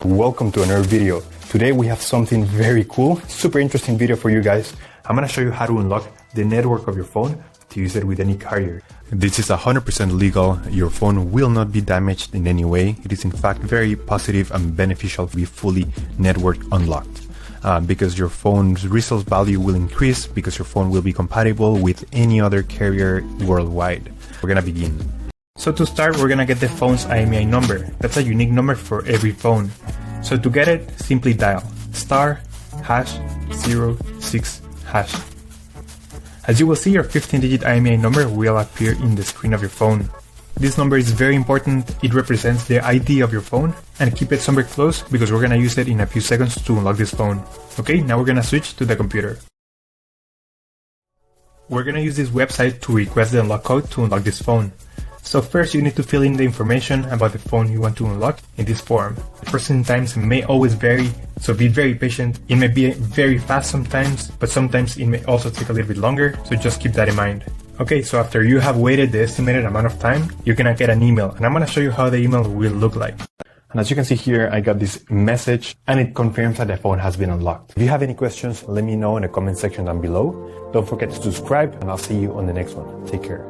Welcome to another video. Today we have something very cool, super interesting video for you guys. I'm gonna show you how to unlock the network of your phone to use it with any carrier. This is 100% legal. Your phone will not be damaged in any way. It is in fact very positive and beneficial to be fully network unlocked. Because your phone's resale value will increase because your phone will be compatible with any other carrier worldwide. We're gonna begin. So to start, we're gonna get the phone's IMEI number. That's a unique number for every phone. So to get it, simply dial *#06#. As you will see, your 15-digit IMEI number will appear in the screen of your phone. This number is very important. It represents the ID of your phone, and keep it somewhere close because we're gonna use it in a few seconds to unlock this phone. Okay, now we're gonna switch to the computer. We're gonna use this website to request the unlock code to unlock this phone. So first you need to fill in the information about the phone you want to unlock in this form. The processing times may always vary, so be very patient. It may be very fast sometimes, but sometimes it may also take a little bit longer, so just keep that in mind. Okay, so after you have waited the estimated amount of time, you're gonna get an email, and I'm gonna show you how the email will look like. And as you can see here, I got this message and it confirms that the phone has been unlocked. If you have any questions, let me know in the comment section down below. Don't forget to subscribe and I'll see you on the next one. Take care.